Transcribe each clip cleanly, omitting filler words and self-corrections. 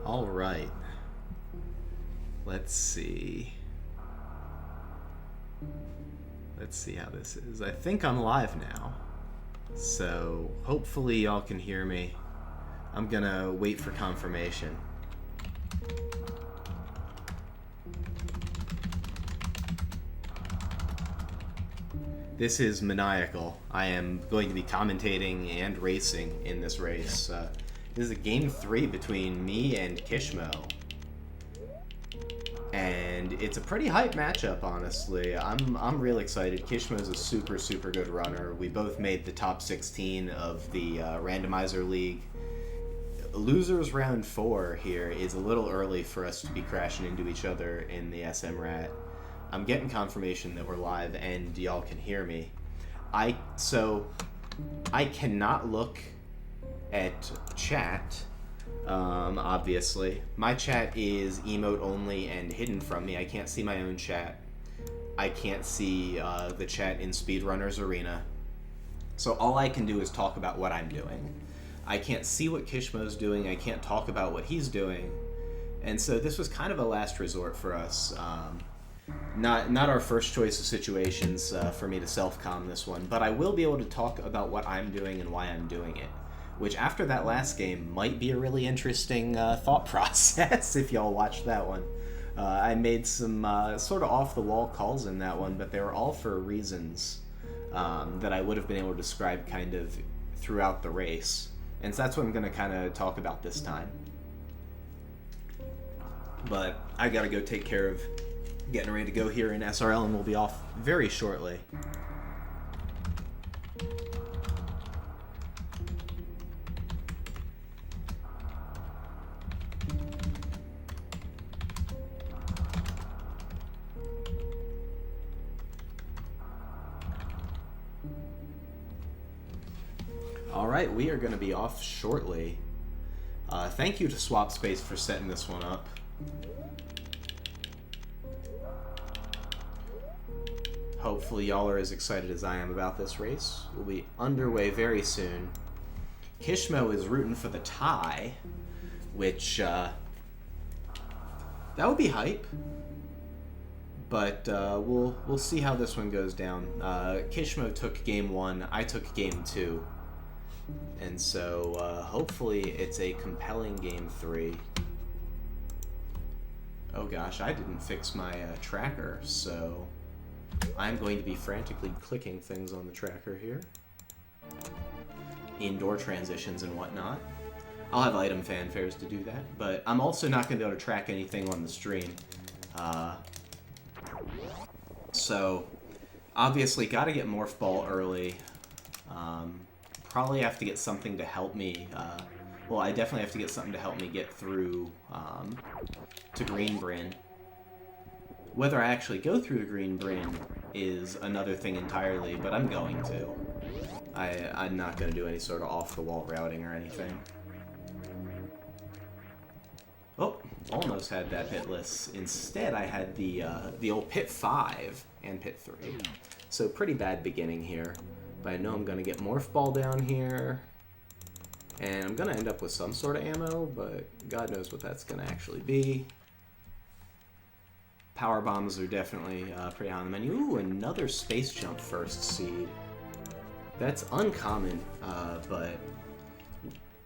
All right. Let's see. Let's see how this is. I think I'm live now. So hopefully y'all can hear me. I'm gonna wait for confirmation. This is Maniacal. I am going to be commentating and racing in this race. This is a game 3 between me and Kishmo. And it's a pretty hype matchup, honestly. I'm real excited. Kishmo is a super good runner. We both made the top 16 of the randomizer league. Losers round 4 here is a little early for us to be crashing into each other in the SMRAT. I'm getting confirmation that we're live and y'all can hear me. So I cannot look at chat, obviously. My chat is emote only and hidden from me. I can't see my own chat. I can't see the chat in Speedrunners Arena. So all I can do is talk about what I'm doing. I can't see what Kishmo's doing. I can't talk about what he's doing. And so this was kind of a last resort for us. Not our first choice of situations for me to self-comm this one, but I will be able to talk about what I'm doing and why I'm doing it, which after that last game might be a really interesting thought process if y'all watched that one. I made some sort of off-the-wall calls in that one, but they were all for reasons that I would have been able to describe kind of throughout the race, and so that's what I'm going to kind of talk about this time. But I gotta go take care of getting ready to go here in SRL, and we'll be off very shortly. Alright, we are going to be off shortly. Thank you to Swap Space for setting this one up. Hopefully y'all are as excited as I am about this race. We'll be underway very soon. Kishmo is rooting for the tie, which, that would be hype. But we'll see how this one goes down. Kishmo took game 1, I took game 2. And so hopefully it's a compelling game 3. Oh gosh, I didn't fix my tracker, so I'm going to be frantically clicking things on the tracker here. Indoor transitions and whatnot. I'll have item fanfares to do that, but I'm also not going to be able to track anything on the stream. So, obviously, got to get Morph Ball early. Probably have to get something to help me. Well, I definitely have to get something to help me get through to Green Bryn. Whether I actually go through the Green Bryn is another thing entirely, but I'm going to. I'm not going to do any sort of off-the-wall routing or anything. Oh, almost had that pitless. Instead, I had the old pit 5 and pit 3. So pretty bad beginning here. But I know I'm going to get Morph Ball down here. And I'm going to end up with some sort of ammo, but God knows what that's going to actually be. Power bombs are definitely pretty high on the menu. Ooh, another space jump first seed. That's uncommon, but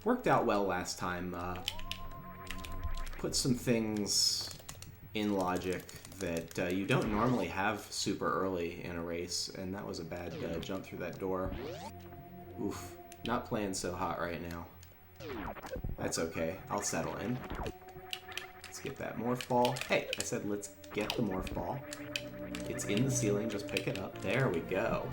worked out well last time. Put some things in logic that you don't normally have super early in a race, and that was a bad jump through that door. Oof, not playing so hot right now. That's okay, I'll settle in. Let's get that Morph Ball. Hey, I said let's get the Morph Ball. It's in the ceiling, just pick it up. There we go.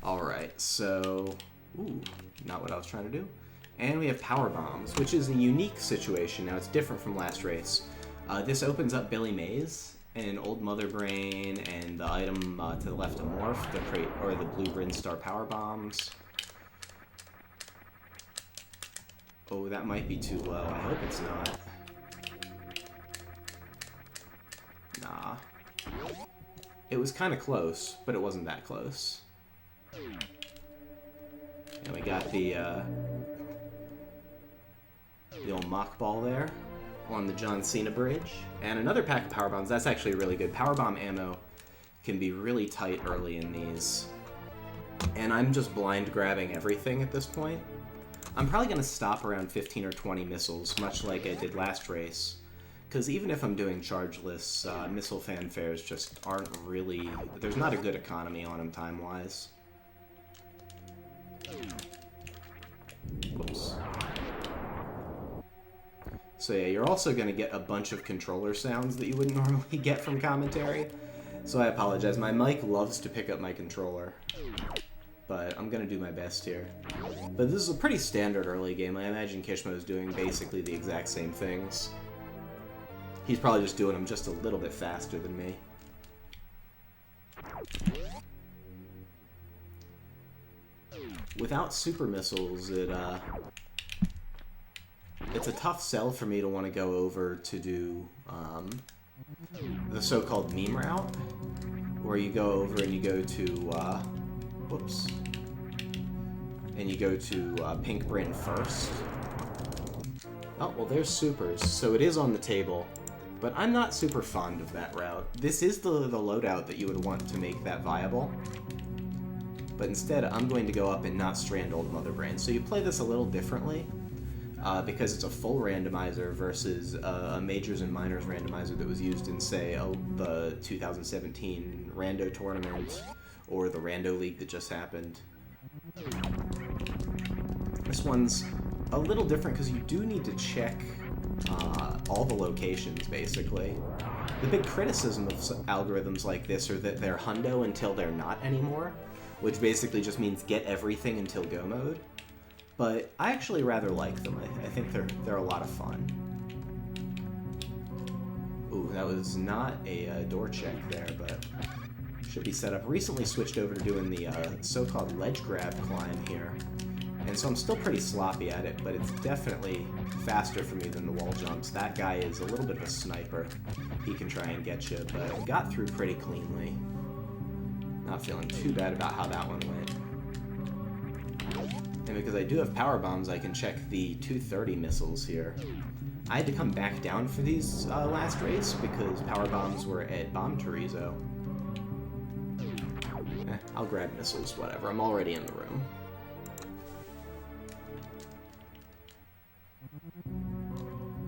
Alright, so... Ooh, not what I was trying to do. And we have Power Bombs, which is a unique situation. Now, it's different from last race. This opens up Billy Mays and Old Mother Brain and the item to the left of Morph, the crate, or the Blue Brinstar Power Bombs. Oh, that might be too low. I hope it's not. Nah. It was kind of close, but it wasn't that close. And we got the old mock ball there on the John Cena bridge. And another pack of power bombs. That's actually really good. Power bomb ammo can be really tight early in these. And I'm just blind grabbing everything at this point. I'm probably going to stop around 15 or 20 missiles, much like I did last race. Because even if I'm doing chargeless, missile fanfares just aren't really... There's not a good economy on them time-wise. Whoops. So yeah, you're also going to get a bunch of controller sounds that you wouldn't normally get from commentary. So I apologize. My mic loves to pick up my controller. But I'm going to do my best here. But this is a pretty standard early game. I imagine Kishmo's doing basically the exact same things. He's probably just doing them just a little bit faster than me. Without super missiles, it's a tough sell for me to want to go over to do the so-called meme route, where you go over and you go to, whoops, and you go to Pink Bryn first. Oh, well, there's supers, so it is on the table. But I'm not super fond of that route. This is the loadout that you would want to make that viable. But instead, I'm going to go up and not strand Old Mother Brain. So you play this a little differently, because it's a full randomizer versus a majors and minors randomizer that was used in, say, the 2017 Rando tournament, or the Rando League that just happened. This one's a little different because you do need to check all the locations, basically. The big criticism of algorithms like this are that they're hundo until they're not anymore, which basically just means get everything until go mode. But I actually rather like them. I think they're a lot of fun. Ooh, that was not a door check there, but should be set up. Recently switched over to doing the so-called ledge grab climb here. And so I'm still pretty sloppy at it, but it's definitely faster for me than the wall jumps. That guy is a little bit of a sniper. He can try and get you, but got through pretty cleanly. Not feeling too bad about how that one went. And because I do have power bombs, I can check the 230 missiles here. I had to come back down for these last race because power bombs were at Bomb Chorizo. I'll grab missiles, whatever. I'm already in the room.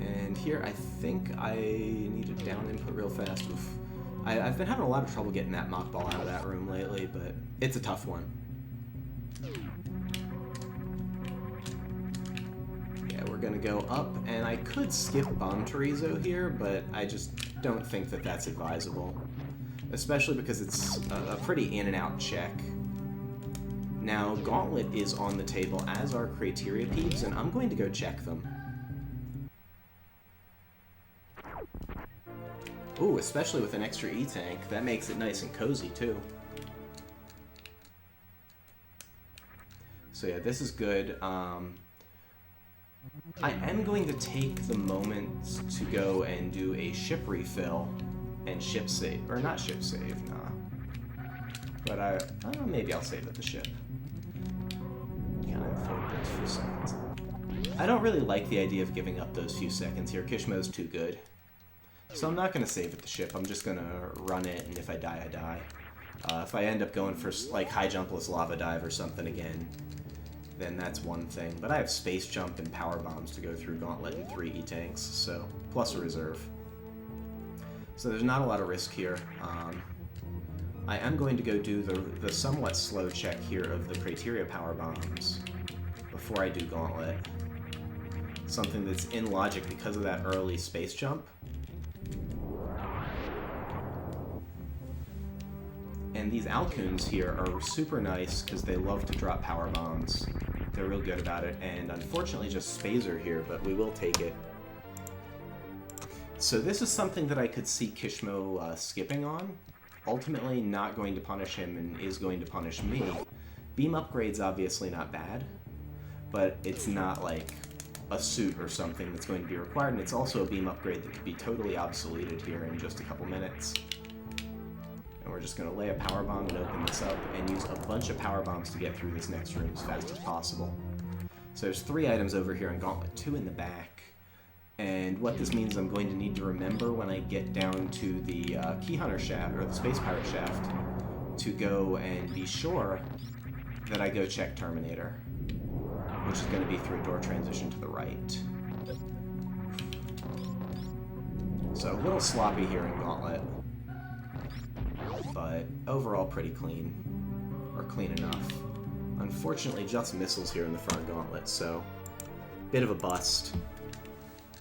And here, I think I need a down input real fast. Oof. I've been having a lot of trouble getting that mock ball out of that room lately, but it's a tough one. Yeah, we're gonna go up, and I could skip Bomb Chorizo here, but I just don't think that that's advisable. Especially because it's a pretty in-and-out check. Now, Gauntlet is on the table, as are Criteria Peeps, and I'm going to go check them. Ooh, especially with an extra E-Tank. That makes it nice and cozy, too. So yeah, this is good. I am going to take the moment to go and do a ship refill and ship save. Or not ship save, nah. But maybe I'll save at the ship. Yeah, I thought those few seconds. I don't really like the idea of giving up those few seconds here. Kishmo's too good. So I'm not going to save at the ship. I'm just going to run it, and if I die, I die. If I end up going for, like, high jumpless lava dive or something again, then that's one thing. But I have space jump and power bombs to go through Gauntlet and 3 E-Tanks, so plus a reserve. So there's not a lot of risk here. I am going to go do the somewhat slow check here of the Criteria power bombs before I do Gauntlet. Something that's in logic because of that early space jump. And these Alcoons here are super nice because they love to drop power bombs. They're real good about it, and unfortunately just Spazer here, but we will take it. So this is something that I could see Kishmo skipping on. Ultimately not going to punish him and is going to punish me. Beam upgrade's obviously not bad, but it's not like a suit or something that's going to be required, and it's also a beam upgrade that could be totally obsoleted here in just a couple minutes. And we're just going to lay a power bomb and open this up and use a bunch of power bombs to get through this next room as fast as possible. So there's 3 items over here in Gauntlet, 2 in the back. And what this means, I'm going to need to remember when I get down to the Key Hunter shaft, or the Space Pirate shaft, to go and be sure that I go check Terminator, which is going to be through a door transition to the right. So a little sloppy here in Gauntlet, but overall pretty clean, or clean enough. Unfortunately, just missiles here in the front Gauntlet, so bit of a bust.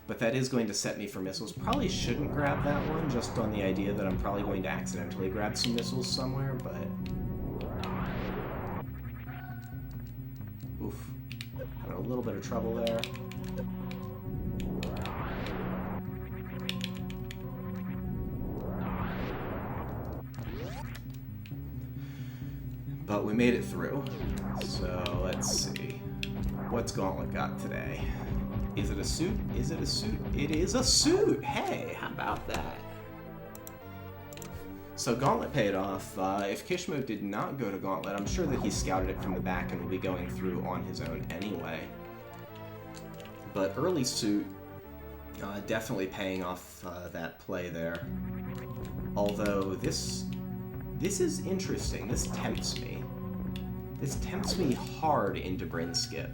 But that is going to set me for missiles. Probably shouldn't grab that one, just on the idea that I'm probably going to accidentally grab some missiles somewhere, but... Oof. Having a little bit of trouble there. But we made it through. So, let's see. What's Gauntlet got today? Is it a suit? Is it a suit? It is a suit! Hey, how about that? So Gauntlet paid off. If Kishmo did not go to Gauntlet, I'm sure that he scouted it from the back and will be going through on his own anyway. But early suit, definitely paying off that play there. Although this is interesting. This tempts me. This tempts me hard into Bryn Skip.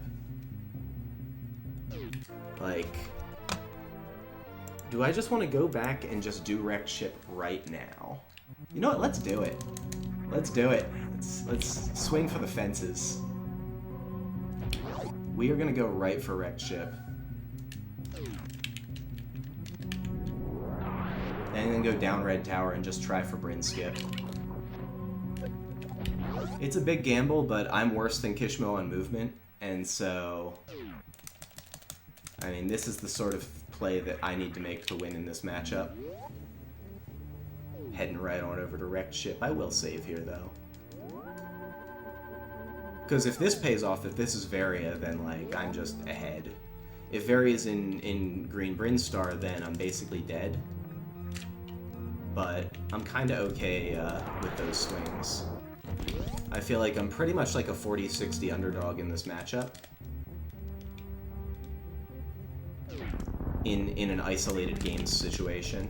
Like, do I just want to go back and just do Wrecked Ship right now? You know what? Let's do it. Let's do it. Let's swing for the fences. We are going to go right for Wrecked Ship. And then go down Red Tower and just try for Bryn Skip. It's a big gamble, but I'm worse than Kishmo on movement, and so... I mean, this is the sort of play that I need to make to win in this matchup. Heading right on over to Wrecked Ship. I will save here, though. Because if this pays off, if this is Varia, then, like, I'm just ahead. If Varia's in Green Brinstar, then I'm basically dead. But I'm kind of okay with those swings. I feel like I'm pretty much like a 40-60 underdog in this matchup. In an isolated games situation.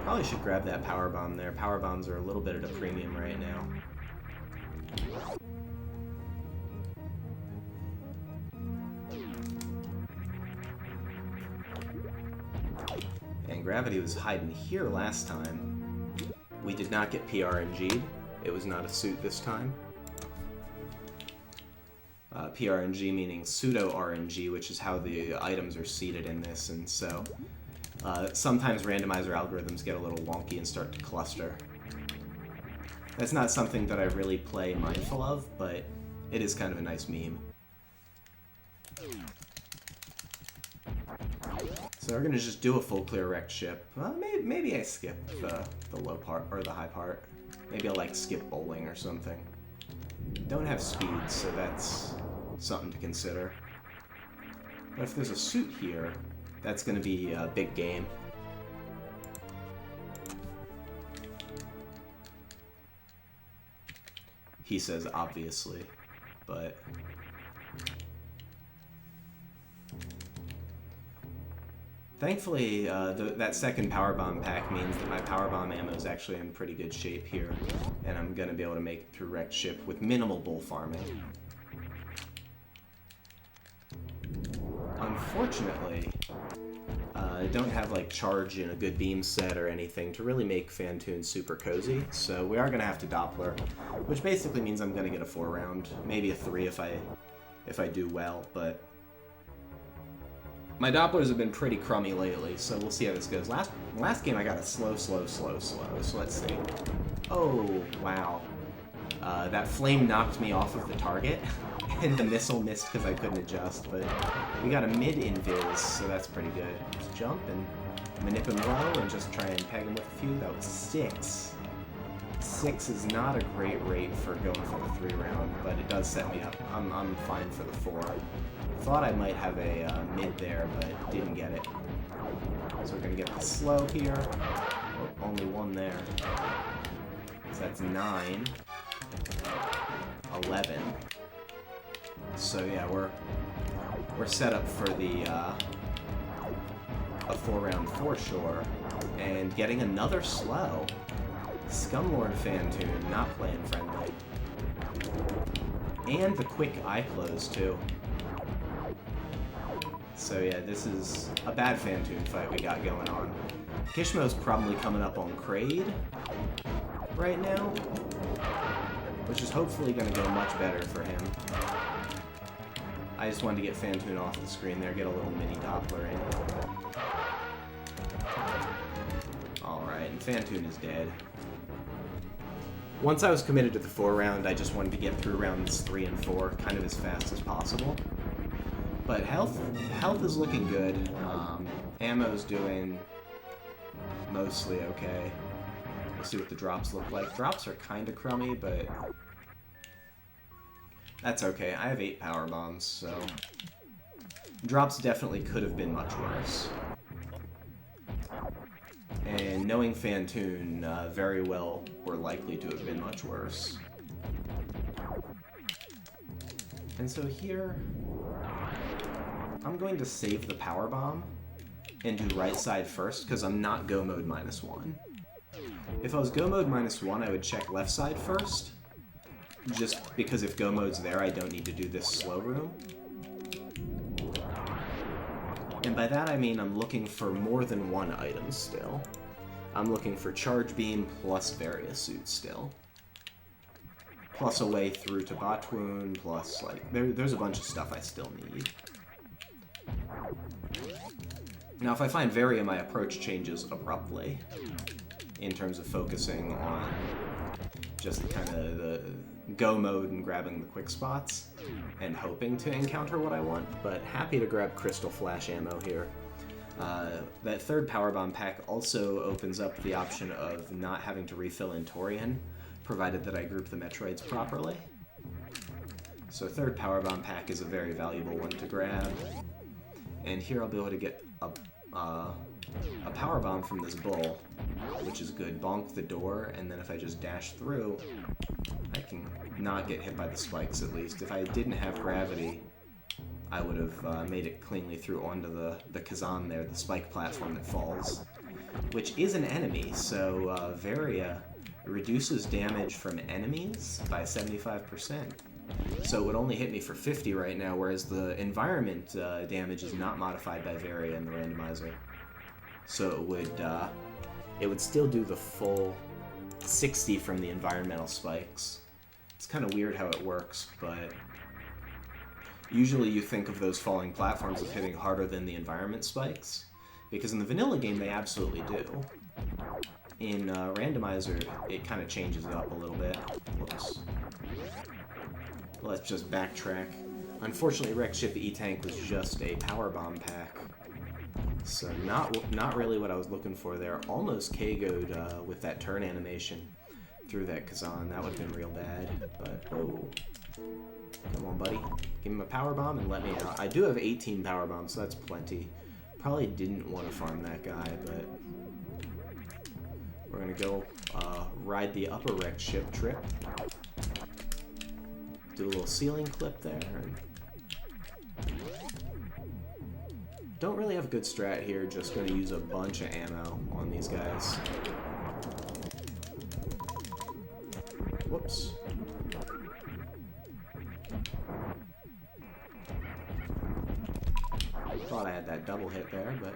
Probably should grab that power bomb there. Power bombs are a little bit at a premium right now. And Gravity was hiding here last time. We did not get PRNG'd. It was not a suit this time. PRNG meaning pseudo-RNG, which is how the items are seated in this, and so sometimes randomizer algorithms get a little wonky and start to cluster. That's not something that I really play mindful of, but it is kind of a nice meme. So we're gonna just do a full clear Wrecked Ship. Well, maybe I skip the low part, or the high part. Maybe I'll like skip bowling or something. Don't have speed, so that's something to consider. But if there's a suit here, that's going to be a big game. He says obviously, but... Thankfully, that second power bomb pack means that my power bomb ammo is actually in pretty good shape here, and I'm going to be able to make it through Wrecked Ship with minimal bull farming. Unfortunately, I don't have like charge in a good beam set or anything to really make Fantoon super cozy, so we are going to have to Doppler, which basically means I'm going to get a 4-round, maybe a 3 if I do well, but my Dopplers have been pretty crummy lately, so we'll see how this goes. Last game I got a slow, so let's see. Oh, wow. That flame knocked me off of the target, and the missile missed because I couldn't adjust, but we got a mid-invis, so that's pretty good. Just jump and manip him low and just try and peg him with a few. That was 6. 6 is not a great rate for going for the 3-round, but it does set me up. I'm fine for the 4. Thought I might have a mid there, but didn't get it. So we're going to get the slow here. Oh, only one there. That's 9. 11. So yeah, we're set up for the a 4-round foreshore, and getting another slow. Scumlord Phantoon, not playing friendly. And the quick eye close too. So yeah, this is a bad Phantoon fight we got going on. Kishmo's probably coming up on Kraid right now, which is hopefully going to go much better for him. I just wanted to get Phantoon off the screen there, get a little mini Doppler in. Alright, and Phantoon is dead. Once I was committed to the 4-round, I just wanted to get through rounds 3 and 4 kind of as fast as possible. But health is looking good. Ammo's doing mostly okay. We'll see what the drops look like. Drops are kind of crummy, but that's okay. I have 8 power bombs, so drops definitely could have been much worse. And knowing Phantoon, very well were likely to have been much worse. And so here, I'm going to save the power bomb and do right side first, because I'm not go mode -1. If I was go mode -1, I would check left side first, just because if go mode's there, I don't need to do this slow room. And by that I mean I'm looking for more than one item still. I'm looking for Charge Beam plus Varia Suit still. Plus a way through to Botwoon, plus like, there's a bunch of stuff I still need. Now if I find Varia, my approach changes abruptly in terms of focusing on just kind of the go mode and grabbing the quick spots and hoping to encounter what I want, but happy to grab Crystal Flash ammo here. That 3rd power bomb pack also opens up the option of not having to refill in Torian, provided that I group the Metroids properly. So 3rd power bomb pack is a very valuable one to grab, and here I'll be able to get a power bomb from this bull, which is good. Bonk the door, and then if I just dash through, I can not get hit by the spikes at least. If I didn't have gravity, I would have made it cleanly through onto the Kazan there, the spike platform that falls, which is an enemy, so Varia reduces damage from enemies by 75%. So it would only hit me for 50 right now, whereas the environment damage is not modified by Varia in the randomizer. So it would still do the full 60 from the environmental spikes. It's kind of weird how it works, but usually you think of those falling platforms as hitting harder than the environment spikes, because in the vanilla game they absolutely do. In randomizer, it kind of changes it up a little bit. Whoops. Let's just backtrack. Unfortunately, Wreck Ship E-Tank was just a power bomb pack, so not really what I was looking for there. Almost KO'd with that turn animation through that Kazan. That would have been real bad, but oh. Come on, buddy. Give him a power bomb and let me out. I do have 18 power bombs, so that's plenty. Probably didn't want to farm that guy, but we're going to go ride the upper Wreck Ship trip. Do a little ceiling clip there. And don't really have a good strat here, just going to use a bunch of ammo on these guys. Whoops. Thought I had that double hit there, but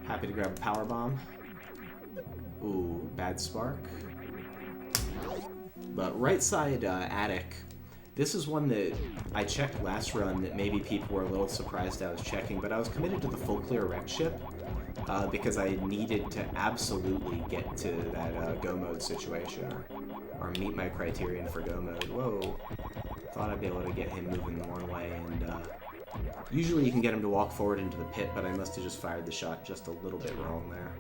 happy to grab a power bomb. Ooh, bad spark. But right side attic, this is one that I checked last run that maybe people were a little surprised I was checking, but I was committed to the full clear Wreck Ship because I needed to absolutely get to that go mode situation, or meet my criterion for go mode. Whoa, thought I'd be able to get him moving one way, and usually you can get him to walk forward into the pit, but I must have just fired the shot just a little bit wrong there.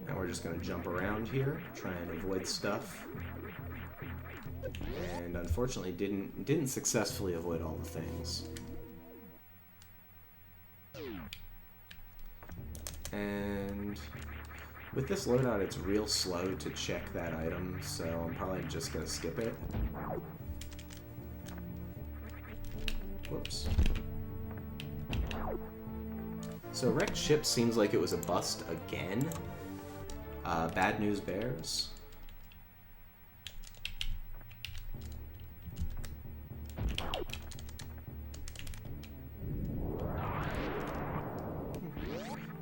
And we're just going to jump around here, try and avoid stuff. And unfortunately didn't successfully avoid all the things. And With this loadout, it's real slow to check that item, so I'm probably just gonna skip it. Whoops. So wrecked ship seems like it was a bust again. Bad news bears.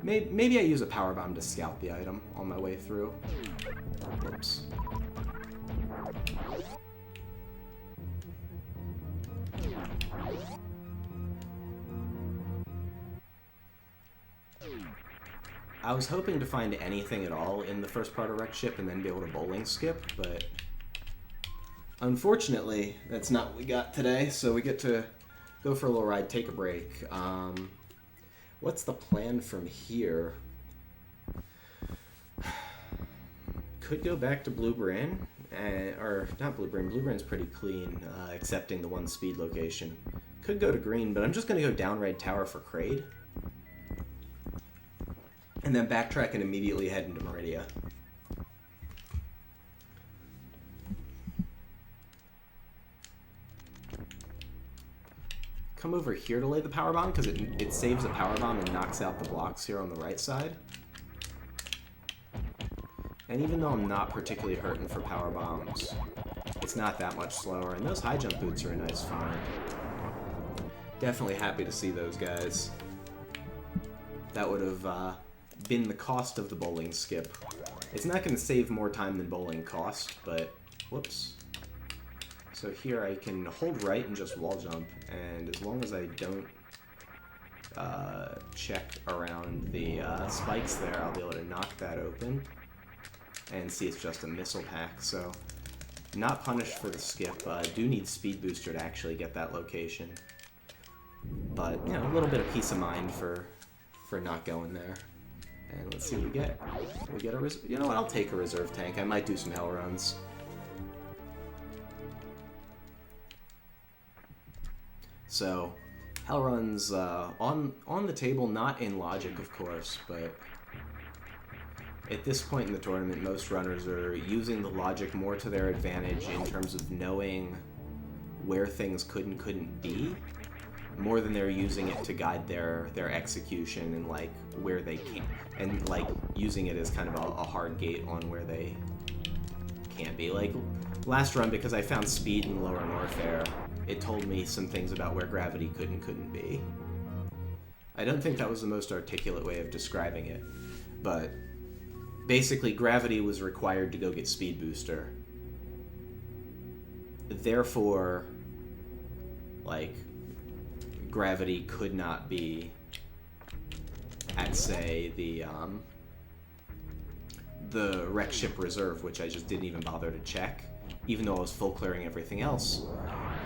Maybe I use a power bomb to scout the item on my way through. Whoops. I was hoping to find anything at all in the first part of wrecked ship and then be able to bowling skip, but unfortunately that's not what we got today, so we get to go for a little ride, take a break. What's the plan from here? Could go back to Blue Brand, or not Blue Brand. Blue Brand's pretty clean, excepting the one speed location. Could go to Green, but I'm just going to go down Red Tower for Kraid. And then backtrack and immediately head into Meridia. Come over here to lay the power bomb because it saves a power bomb and knocks out the blocks here on the right side. And even though I'm not particularly hurting for power bombs, it's not that much slower. And those high jump boots are a nice find. Definitely happy to see those guys. That would have been the cost of the bowling skip. It's not going to save more time than bowling cost, but whoops. So here I can hold right and just wall jump, and as long as I don't check around the spikes there, I'll be able to knock that open and see it's just a missile pack. So not punished for the skip. Do need speed booster to actually get that location, but you know, a little bit of peace of mind for not going there. And let's see what we get. We get a you know what? I'll take a reserve tank. I might do some hell runs. So, hell runs on the table, not in logic, of course, but at this point in the tournament, most runners are using the logic more to their advantage in terms of knowing where things could and couldn't be, more than they're using it to guide their execution and like where they can't, and like using it as kind of a hard gate on where they can't be. Like last run, because I found speed in lower Norfair, it told me some things about where gravity could and couldn't be. I don't think that was the most articulate way of describing it, but basically gravity was required to go get speed booster. Therefore, like, gravity could not be at, say, the wreck ship reserve, which I just didn't even bother to check, even though I was full clearing everything else,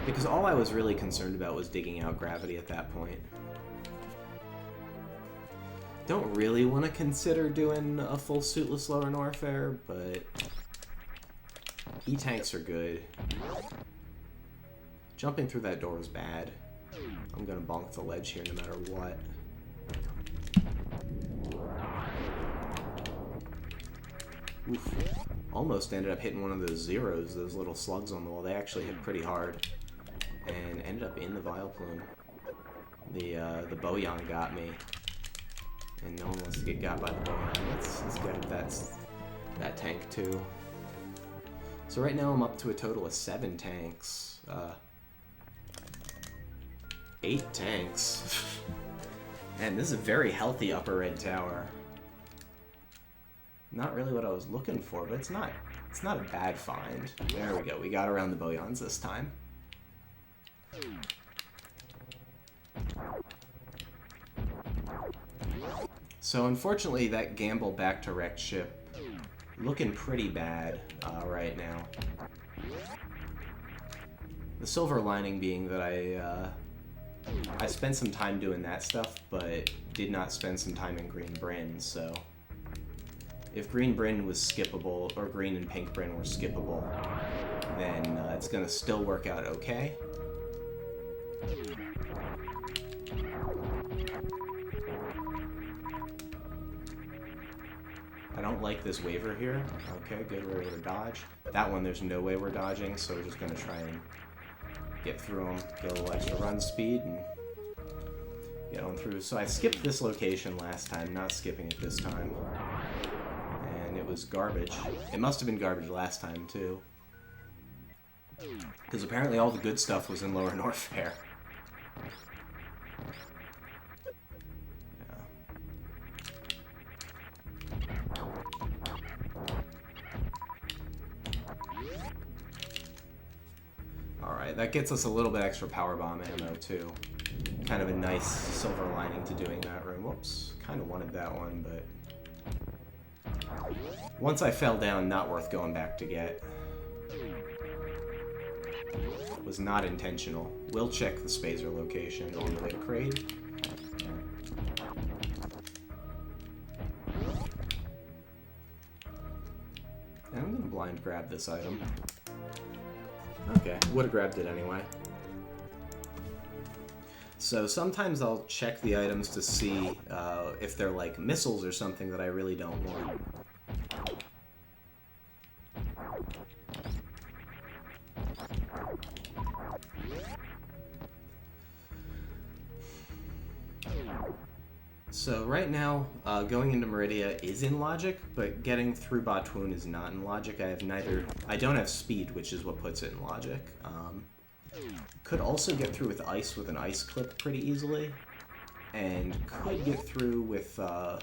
because all I was really concerned about was digging out gravity at that point. Don't really want to consider doing a full suitless lower Norfair, but E-tanks are good. Jumping through that door is bad. I'm gonna bonk the ledge here no matter what. Oof. Almost ended up hitting one of those zeros, those little slugs on the wall. They actually hit pretty hard. And ended up in the Vile Plume. The Boyan got me. And no one wants to get got by the Boyan. Let's get that tank too. So right now I'm up to a total of 7 tanks. 8 tanks. And this is a very healthy upper red tower. Not really what I was looking for, but it's not a bad find. There we go. We got around the Boyans this time. So unfortunately that gamble back to wrecked ship looking pretty bad right now. The silver lining being that I spent some time doing that stuff, but did not spend some time in Green Bryn, so if Green Bryn was skippable, or Green and Pink Bryn were skippable, then it's going to still work out okay. I don't like this waiver here. Okay, good, we're able to dodge. That one, there's no way we're dodging, so we're just going to try and get through them, get a little extra run speed, and get on through. So I skipped this location last time, not skipping it this time. And it was garbage. It must have been garbage last time, too. Because apparently all the good stuff was in Lower North Fair. Alright, that gets us a little bit extra power bomb ammo, too. Kind of a nice silver lining to doing that room. Whoops, kind of wanted that one, but... Once I fell down, not worth going back to get. Was not intentional. We'll check the Spazer location on the way to Kraid. And I'm gonna blind grab this item. Okay, would have grabbed it anyway. So sometimes I'll check the items to see if they're like missiles or something that I really don't want. So right now, going into Meridia is in logic, but getting through Batwoon is not in logic. I don't have speed, which is what puts it in logic. Could also get through with ice with an ice clip pretty easily, and could get through with a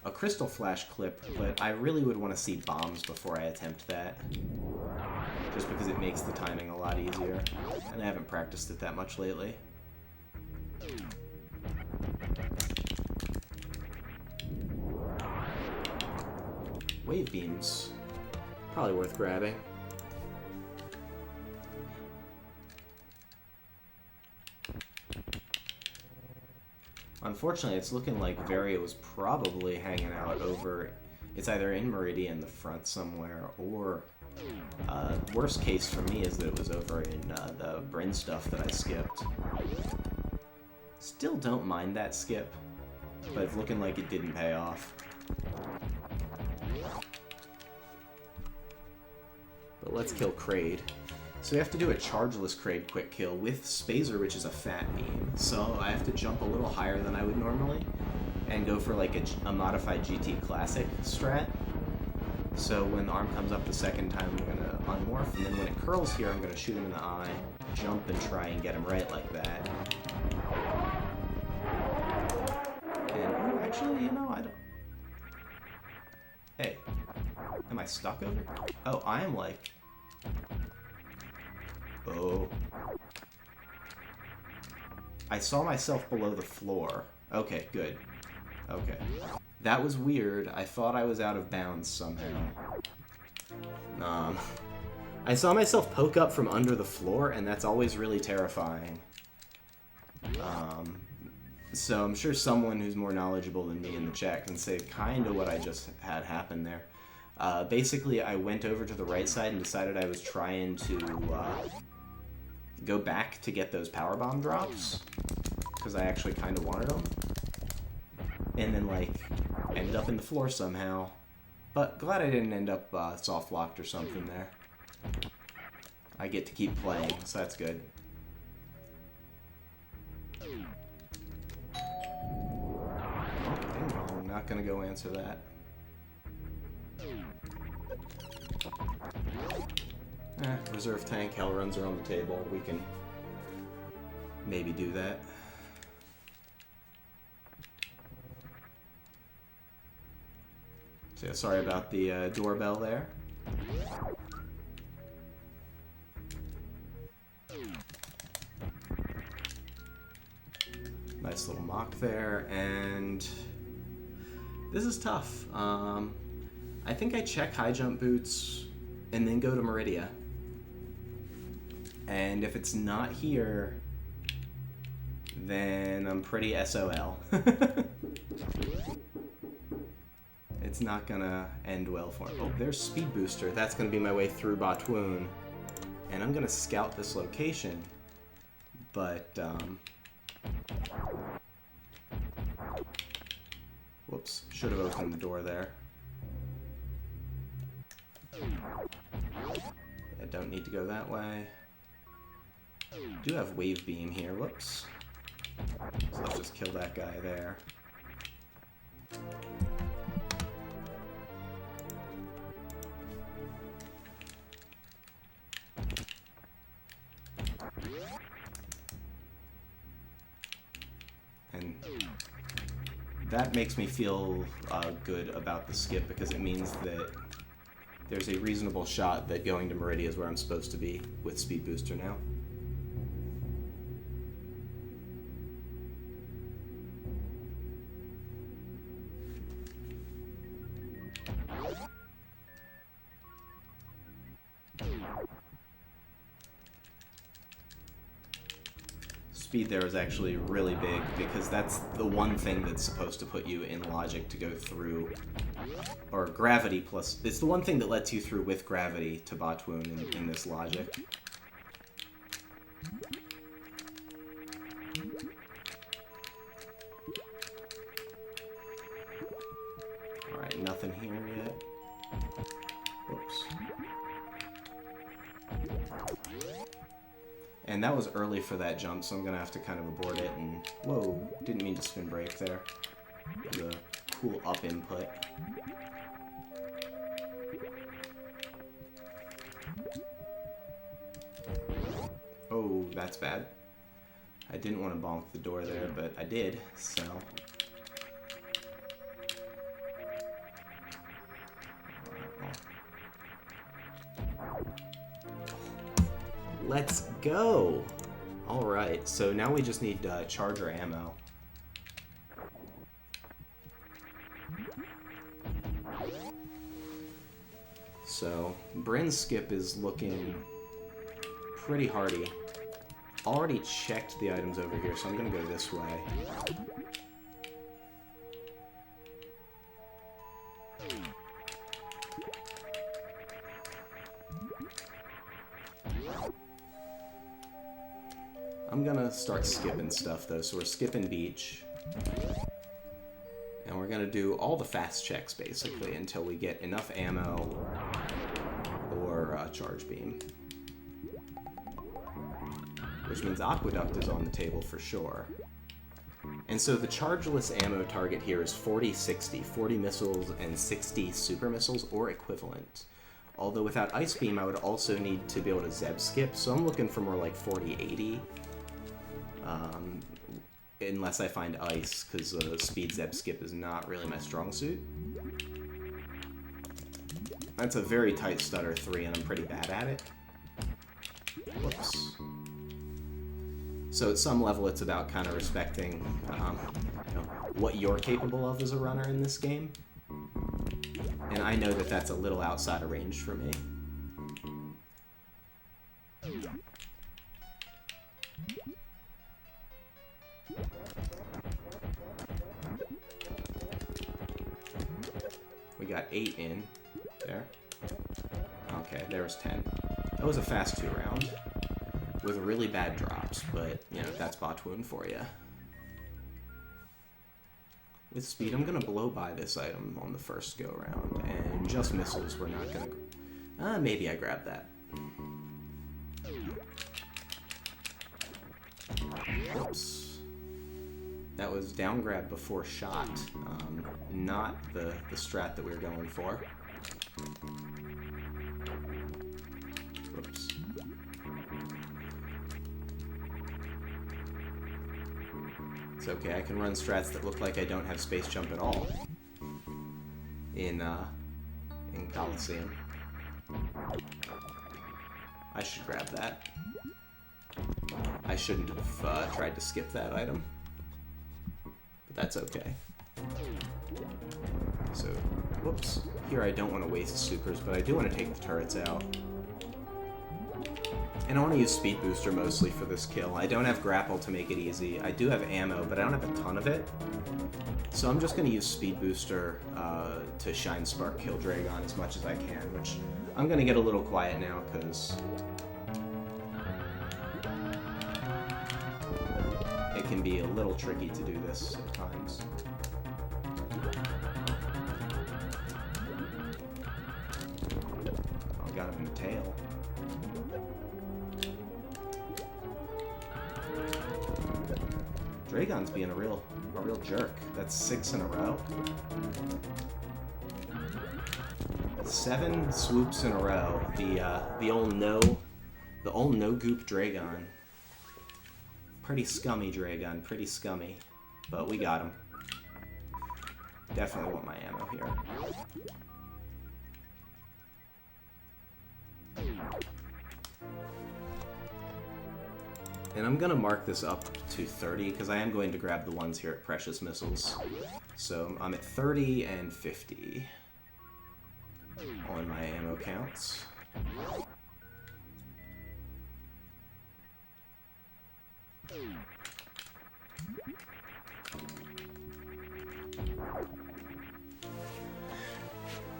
crystal flash clip, but I really would want to see bombs before I attempt that, just because it makes the timing a lot easier, and I haven't practiced it that much lately. Wave beams. Probably worth grabbing. Unfortunately, it's looking like Varia was probably hanging out over... It's either in Meridian, the front somewhere, or... worst case for me is that it was over in the Bryn stuff that I skipped. Still don't mind that skip, but it's looking like it didn't pay off. But let's kill Kraid. So we have to do a chargeless Kraid quick kill with Spazer, which is a fat beam. So I have to jump a little higher than I would normally and go for like a modified GT Classic strat. So when the arm comes up the second time, I'm going to unmorph, and then when it curls here, I'm going to shoot him in the eye, jump and try and get him right like that. And, oh, actually, you know, I don't... Hey, am I stuck over? Oh, I am like... Oh. I saw myself below the floor. Okay, good. Okay. That was weird. I thought I was out of bounds somehow. I saw myself poke up from under the floor, and that's always really terrifying. So I'm sure someone who's more knowledgeable than me in the chat can say kind of what I just had happen there. Basically, I went over to the right side and decided I was trying to go back to get those power bomb drops, because I actually kind of wanted them. And then, like, ended up in the floor somehow. But glad I didn't end up soft locked or something there. I get to keep playing, so that's good. Oh, ding dong. Not gonna go answer that. Reserve tank, hell runs are on the table. We can maybe do that. So yeah, sorry about the doorbell there. Nice little mock there, and this is tough. I think I check high jump boots and then go to Meridia. And if it's not here, then I'm pretty SOL. It's not gonna end well for me. Oh, there's Speed Booster. That's gonna be my way through Batwoon. And I'm gonna scout this location. But, whoops, should have opened the door there. I don't need to go that way. Do have wave beam here, whoops. So let's just kill that guy there. And that makes me feel good about the skip, because it means that there's a reasonable shot that going to Meridia is where I'm supposed to be with Speed Booster now. Speed there is actually really big, because that's the one thing that's supposed to put you in logic to go through, or gravity plus, it's the one thing that lets you through with gravity to Botwoon in this logic. Alright, nothing here yet. Whoops. And that was early for that jump, so I'm going to have to kind of abort it and... Whoa, didn't mean to spin break there. The cool up input. Oh, that's bad. I didn't want to bonk the door there, but I did, so... Let's go! Alright, so now we just need charger ammo. So, Bryn's skip is looking pretty hardy. Already checked the items over here, so I'm gonna go this way. I'm gonna start skipping stuff though, so we're skipping beach. And we're gonna do all the fast checks basically until we get enough ammo or charge beam. Which means Aqueduct is on the table for sure. And so the chargeless ammo target here is 40-60, 40 missiles and 60 super missiles or equivalent. Although without Ice Beam I would also need to be able to Zeb skip, so I'm looking for more like 40-80. Unless I find ice, because speed Zeb skip is not really my strong suit. That's a very tight stutter 3, and I'm pretty bad at it. Whoops. So at some level, it's about kind of respecting you know, what you're capable of as a runner in this game. And I know that that's a little outside of range for me. We got 8 in there. Okay, there was 10. That was a fast 2-round with really bad drops, but you know, that's Botwoon for you. With speed, I'm gonna blow by this item on the first go round, and just missiles, we're not gonna. Maybe I grab that. Whoops. That was down grab before shot, not the strat that we were going for. Whoops. It's okay, I can run strats that look like I don't have space jump at all in Coliseum. I should grab that. I shouldn't have tried to skip that item. That's okay. So, whoops. Here I don't want to waste supers, but I do want to take the turrets out. And I want to use Speed Booster mostly for this kill. I don't have grapple to make it easy. I do have ammo, but I don't have a ton of it. So I'm just going to use Speed Booster to Shine Spark kill Dragon as much as I can, which I'm going to get a little quiet now, because it can be a little tricky to do this at times. got him in the tail. Dragon's being a real jerk. That's 6 in a row. 7 swoops in a row. The old no goop Dragon. Pretty scummy Dragon, pretty scummy. But we got him. Definitely want my ammo here. And I'm gonna mark this up to 30 because I am going to grab the ones here at Precious Missiles. So I'm at 30 and 50 on my ammo counts.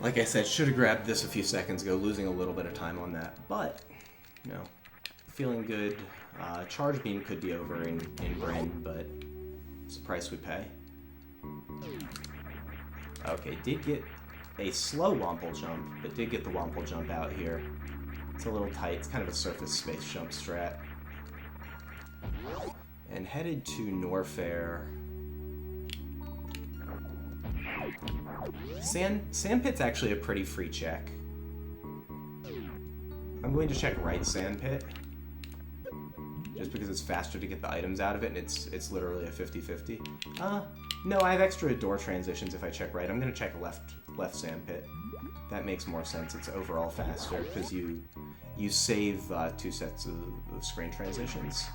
Like I said, should have grabbed this a few seconds ago, losing a little bit of time on that. But, you know, feeling good. Charge Beam could be over in Bryn, but it's the price we pay. Okay, did get a slow Womple Jump, but did get the Womple Jump out here. It's a little tight. It's kind of a surface space jump strat. And headed to Norfair. Sandpit's actually a pretty free check. I'm going to check right Sandpit. Just because it's faster to get the items out of it, and it's literally a 50-50. No, I have extra door transitions if I check right. I'm going to check left Sandpit. That makes more sense. It's overall faster, because you save 2 sets of screen transitions.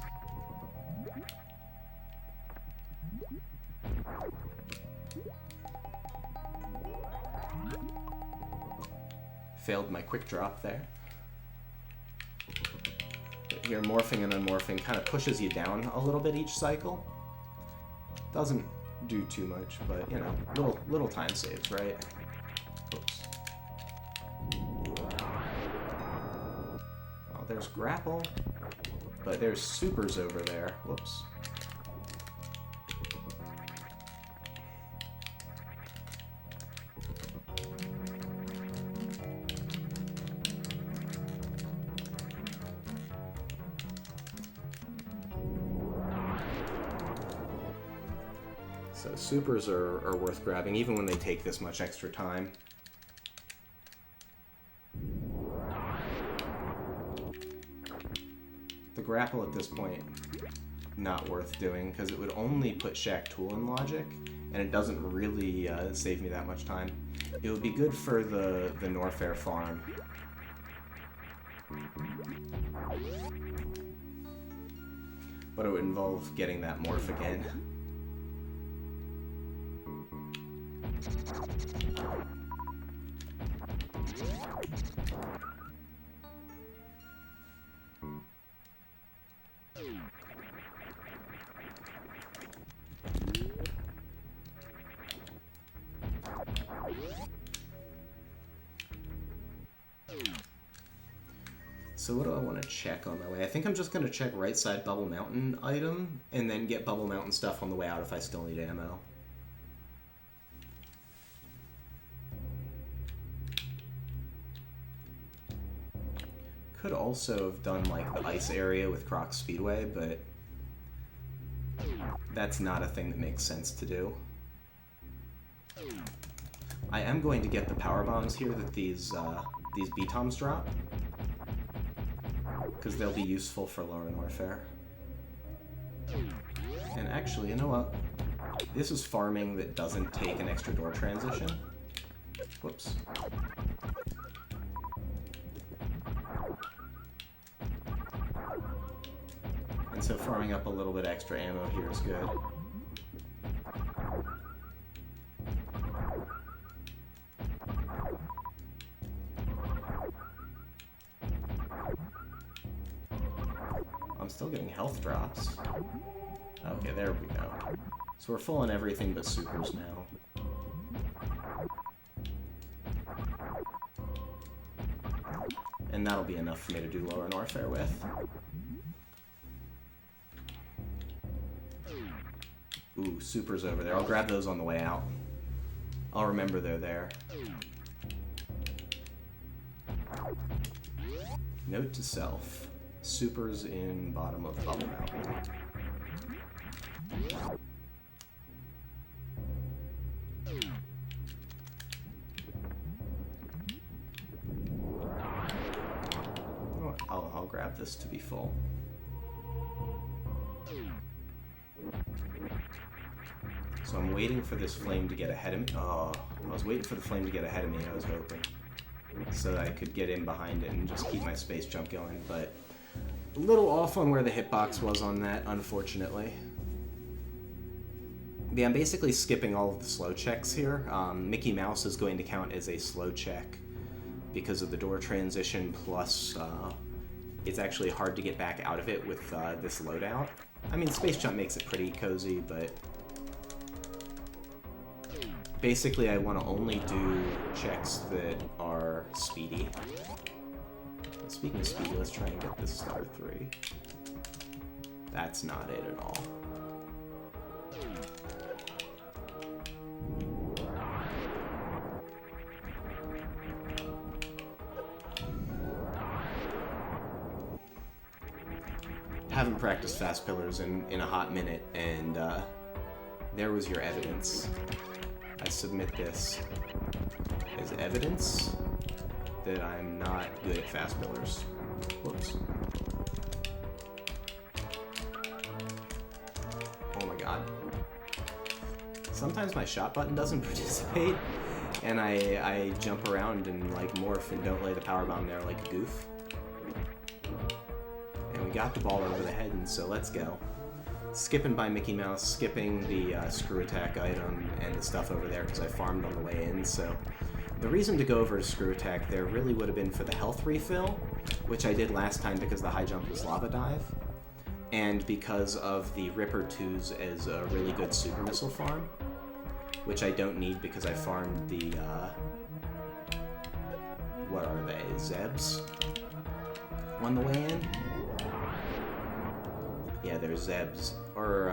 Failed my quick drop there. But here, morphing and unmorphing kind of pushes you down a little bit each cycle. Doesn't do too much, but, you know, little time saves, right? Oops. Oh, there's grapple, but there's supers over there. Whoops. So supers are worth grabbing, even when they take this much extra time. The grapple at this point, not worth doing, because it would only put Shaq Tool in logic, and it doesn't really save me that much time. It would be good for the Norfair farm. But it would involve getting that morph again. So what do I want to check on my way? I think I'm just going to check right side Bubble Mountain item, and then get Bubble Mountain stuff on the way out if I still need ammo. Could also have done like the ice area with Croc Speedway, but that's not a thing that makes sense to do. I am going to get the power bombs here that these B-toms drop, because they'll be useful for lower Norfair. And actually, you know what? This is farming that doesn't take an extra door transition. Whoops. And so farming up a little bit extra ammo here is good. I'm still getting health drops. Okay, there we go. So we're full on everything but supers now. And that'll be enough for me to do lower Norfair with. Ooh, supers over there. I'll grab those on the way out. I'll remember they're there. Note to self. Supers in bottom of Bubble Mountain. I'll grab this to be full. So I'm waiting for this flame to get ahead of me. Oh, I was waiting for the flame to get ahead of me, I was hoping. So that I could get in behind it and just keep my space jump going, but a little off on where the hitbox was on that, unfortunately. Yeah, I'm basically skipping all of the slow checks here. Mickey Mouse is going to count as a slow check because of the door transition, plus it's actually hard to get back out of it with this loadout. I mean, Space Jump makes it pretty cozy, but basically I want to only do checks that are speedy. Speaking of speedy, let's try and get this star 3. That's not it at all. Haven't practiced fast pillars in a hot minute, and there was your evidence. I submit this as evidence that I'm not good at fast pillars. Whoops. Oh my god. Sometimes my shot button doesn't participate, and I jump around and like morph and don't lay the power bomb there like a goof. And we got the ball over the head, and so let's go. Skipping by Mickey Mouse, skipping the screw attack item and the stuff over there because I farmed on the way in, so the reason to go over to screw attack there really would have been for the health refill, which I did last time because the high jump was lava dive, and because of the Ripper 2s as a really good super missile farm, which I don't need because I farmed the, what are they, Zebs on the way in? Yeah, they're Zebs, or,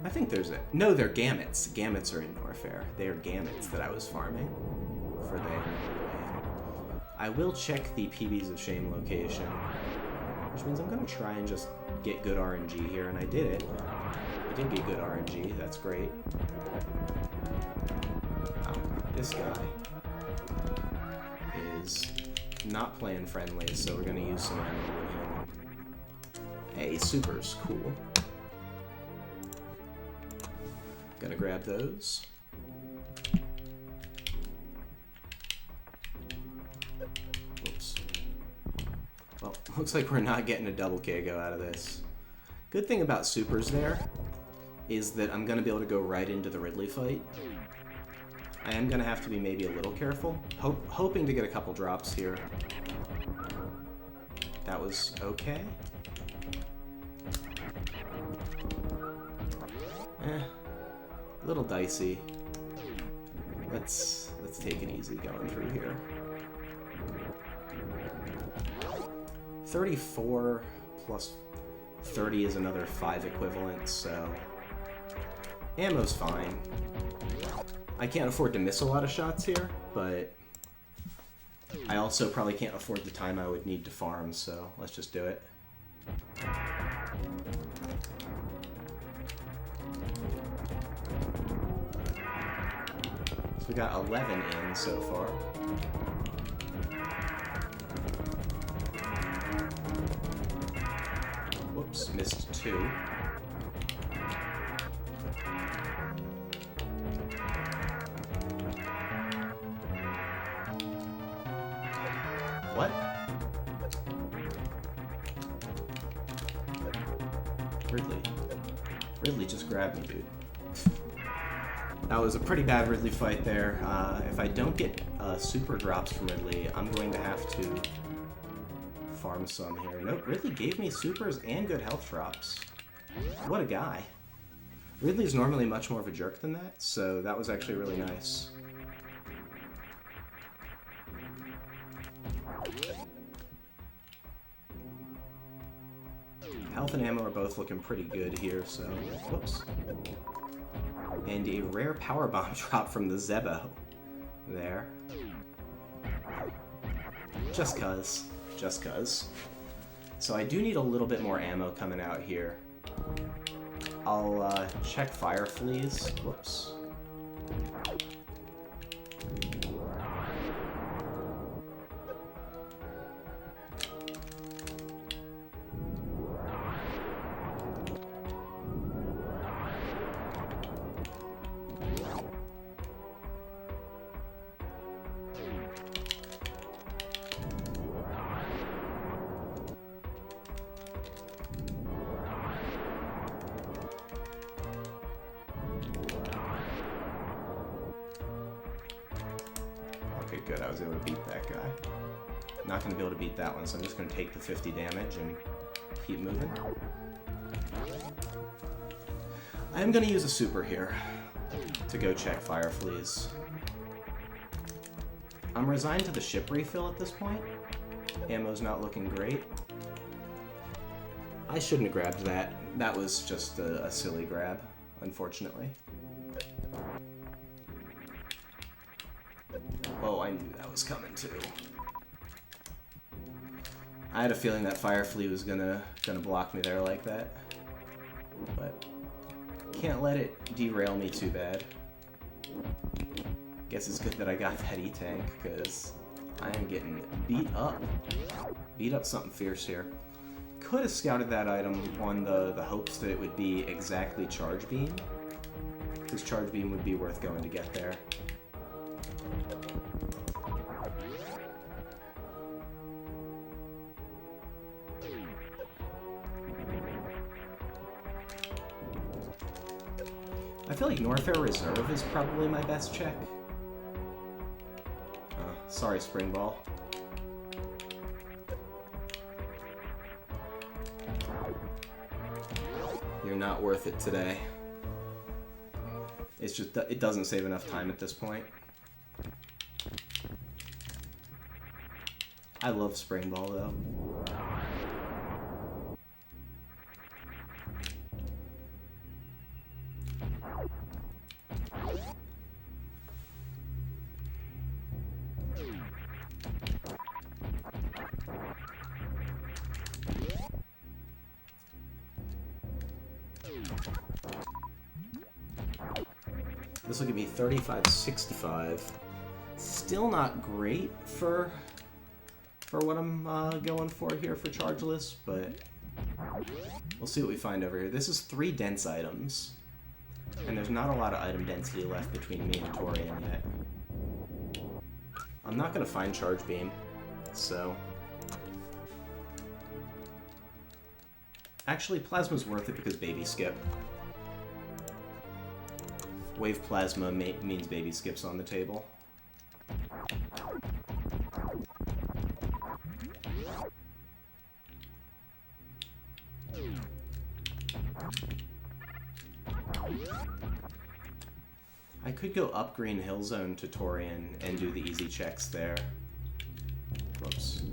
I think there's a... No, they're Gamuts. Gamuts are in Norfair. They are Gamuts that I was farming for the... I will check the PBs of Shame location, which means I'm going to try and just get good RNG here, and I did it. I did get good RNG. That's great. Oh, this guy is not playing friendly, so we're going to use some ammo on him. Hey, supers. Cool. Gonna grab those. Whoops. Well, looks like we're not getting a double KO out of this. Good thing about supers there is that I'm gonna be able to go right into the Ridley fight. I am gonna have to be maybe a little careful. Hoping to get a couple drops here. That was okay. Little dicey. Let's take it easy going through here. 34 plus 30 is another 5 equivalent, so ammo's fine. I can't afford to miss a lot of shots here, but I also probably can't afford the time I would need to farm, so let's just do it. We got 11 in so far. Whoops, missed 2. What? Ridley. Ridley just grabbed me, dude. That was a pretty bad Ridley fight there. If I don't get super drops from Ridley, I'm going to have to farm some here. Nope, Ridley gave me supers and good health drops. What a guy. Ridley's normally much more of a jerk than that, so that was actually really nice. Health and ammo are both looking pretty good here, so... Whoops. And a rare power bomb drop from the Zebo there. Just cuz. Just cuz. So I do need a little bit more ammo coming out here. I'll check fire fleas. Whoops. Okay, good. I was able to beat that guy. Not going to be able to beat that one, so I'm just going to take the 50 damage and keep moving. I am going to use a super here to go check fire fleas. I'm resigned to the ship refill at this point. Ammo's not looking great. I shouldn't have grabbed that. That was just a silly grab, unfortunately. Oh, I knew that was coming too. I had a feeling that fire flea was gonna block me there like that, but can't let it derail me too bad. Guess it's good that I got that E-tank, because I am getting beat up. Beat up something fierce here. Could have scouted that item on the hopes that it would be exactly charge beam, because charge beam would be worth going to get there. I feel like Norfair Reserve is probably my best check. Sorry, Spring Ball. You're not worth it today. It's just, it doesn't save enough time at this point. I love Spring Ball, though. This will give me 35-65. Still not great for what I'm going for here for chargeless, but we'll see what we find over here. This is 3 dense items, and there's not a lot of item density left between me and Torian yet. I'm not going to find charge beam, so... Actually, plasma's worth it because baby skip. Wave plasma means baby skips on the table. I could go up Green Hill Zone to Torian and do the easy checks there. Whoops.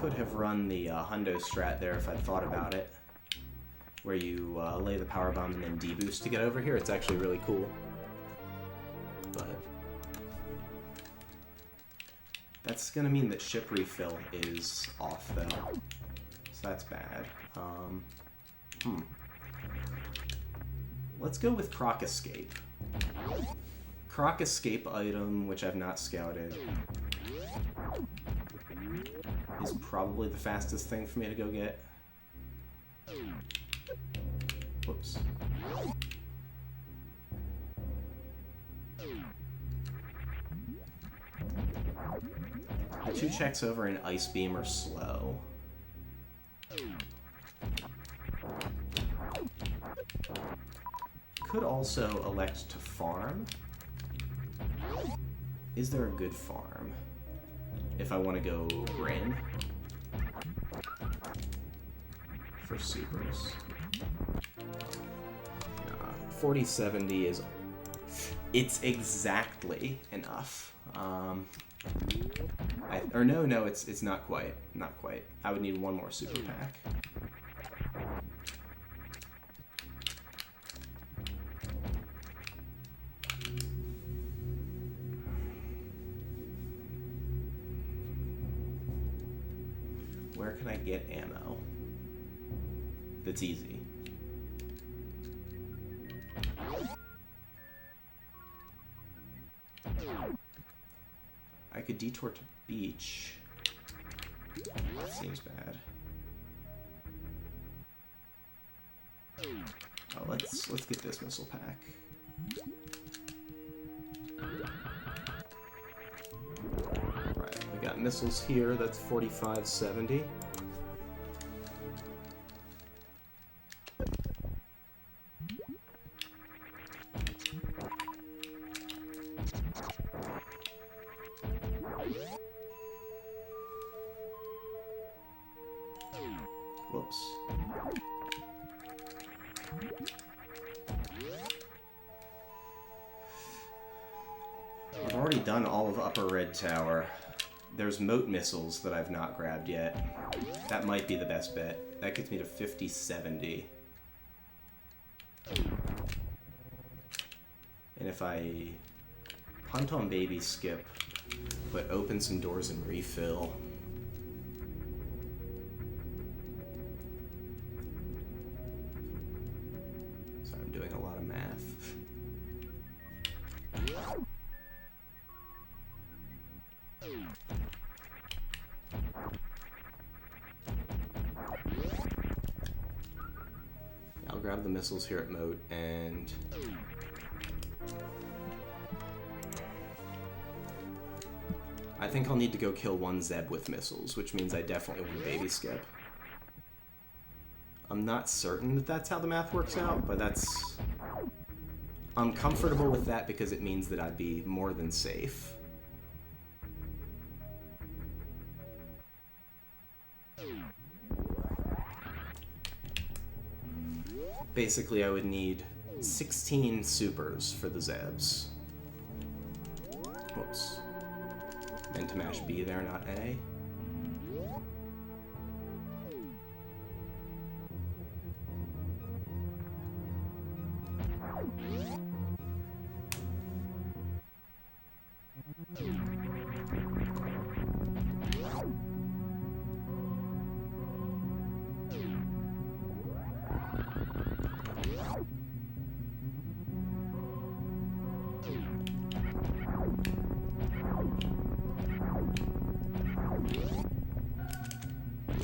Could have run the Hundo strat there if I'd thought about it, where you lay the power bomb and then deboost to get over here. It's actually really cool. But that's gonna mean that ship refill is off though, so that's bad. Let's go with Croc Escape. Croc Escape item, which I've not scouted, is probably the fastest thing for me to go get. Whoops. The 2 checks over in Ice Beam are slow. Could also elect to farm. Is there a good farm? If I want to go Grin for supers. 40-70 is... It's exactly enough. No, it's not quite. Not quite. I would need one more super pack. Where can I get ammo that's easy? I could detour to beach. That seems bad. Oh, let's get this missile pack. Right, we got missiles here. That's 4570. Whoops. I've already done all of Upper Red Tower. There's moat missiles that I've not grabbed yet. That might be the best bet. That gets me to 5070. And if I punt on Baby Skip, but open some doors and refill. Sorry, I'm doing a lot of math. I'll grab the missiles here at Moat, and I think I'll need to go kill one Zeb with missiles, which means I definitely want a Baby Skip. I'm not certain that that's how the math works out, but that's... I'm comfortable with that because it means that I'd be more than safe. Basically, I would need 16 supers for the Zebs. Whoops. Meant to mash B there, not A.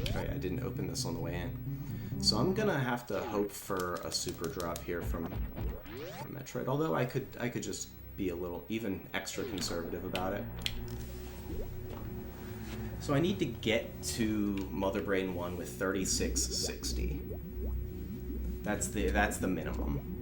Okay, I didn't open this on the way in. So I'm gonna have to hope for a super drop here from Metroid, although I could just be a little even extra conservative about it. So I need to get to Mother Brain 1 with 3660. That's the minimum.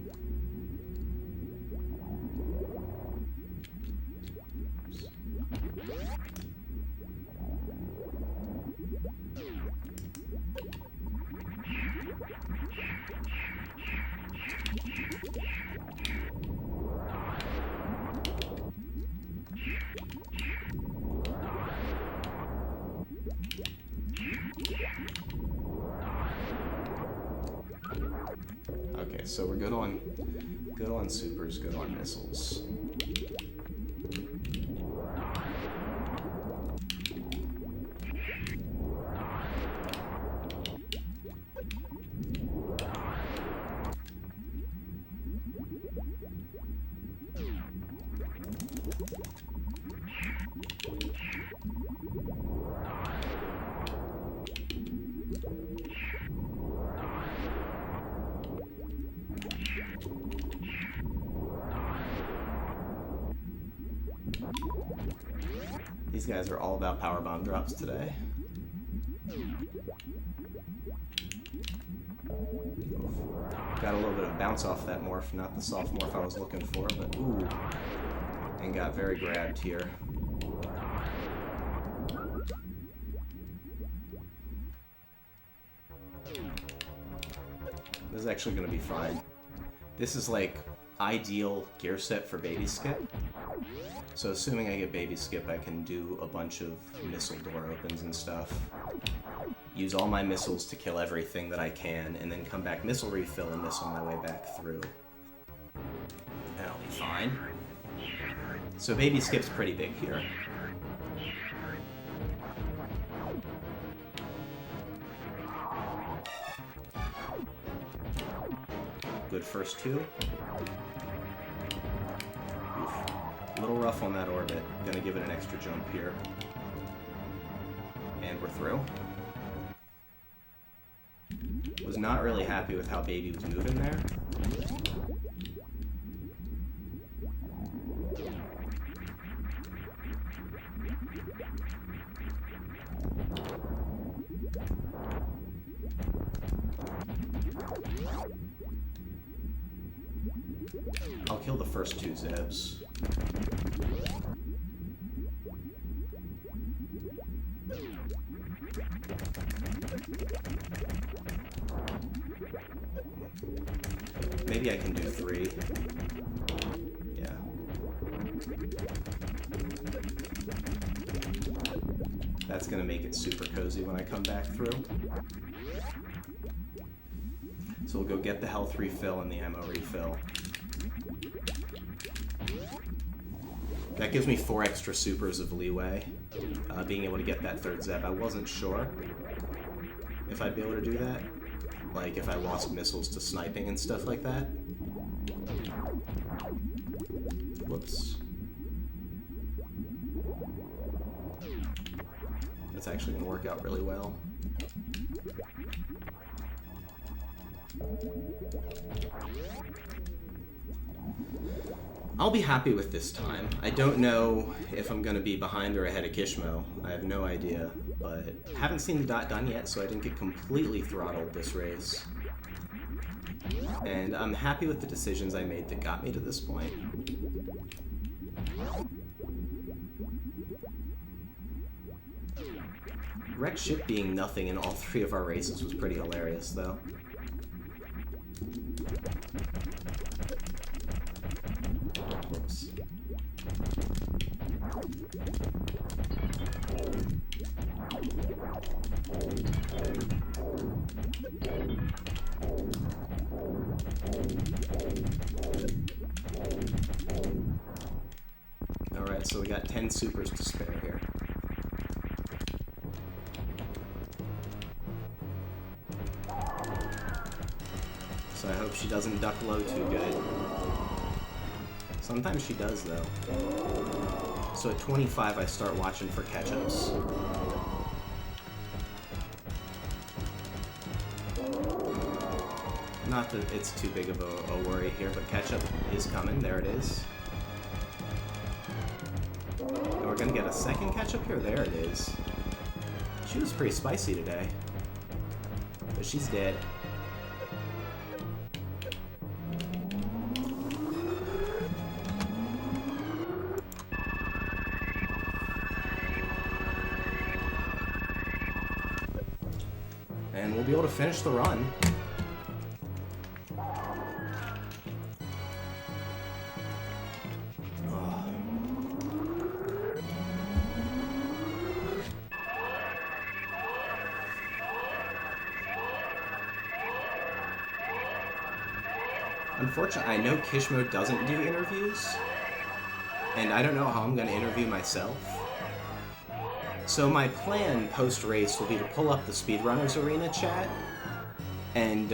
Okay, so we're good on supers, good on missiles. These guys are all about power bomb drops today. Got a little bit of bounce off that morph, not the soft morph I was looking for, but ooh, and got very grabbed here. This is actually going to be fine. This is like ideal gear set for Baby Skip. So assuming I get Baby Skip, I can do a bunch of missile door opens and stuff. Use all my missiles to kill everything that I can, and then come back missile refill and missile my way back through. That'll be fine. So Baby Skip's pretty big here. first two. Oof. A little rough on that orbit. Gonna give it an extra jump here. And we're through. Was not really happy with how Baby was moving there. I'll kill the first two Zebs. Maybe I can do 3. Yeah. That's gonna make it super cozy when I come back through. So we'll go get the health refill and the ammo refill. That gives me 4 extra supers of leeway, being able to get that third Zeb. I wasn't sure if I'd be able to do that, like if I lost missiles to sniping and stuff like that. Whoops. That's actually going to work out really well. I'll be happy with this time. I don't know if I'm going to be behind or ahead of Kishmo. I have no idea, but haven't seen the dot done yet, so I didn't get completely throttled this race. And I'm happy with the decisions I made that got me to this point. Wrecked ship being nothing in all 3 of our races was pretty hilarious, though. Whoops. Alright, so we got 10 supers to spare here. So I hope she doesn't duck low too good. Sometimes she does, though. So at 25, I start watching for catch-ups. Not that it's too big of a worry here, but catch-up is coming. There it is. And we're gonna get a second catch-up here. There it is. She was pretty spicy today. But she's dead. And we'll be able to finish the run. Unfortunately, I know Kishmo doesn't do interviews, and I don't know how I'm going to interview myself. So my plan post-race will be to pull up the Speedrunners Arena chat and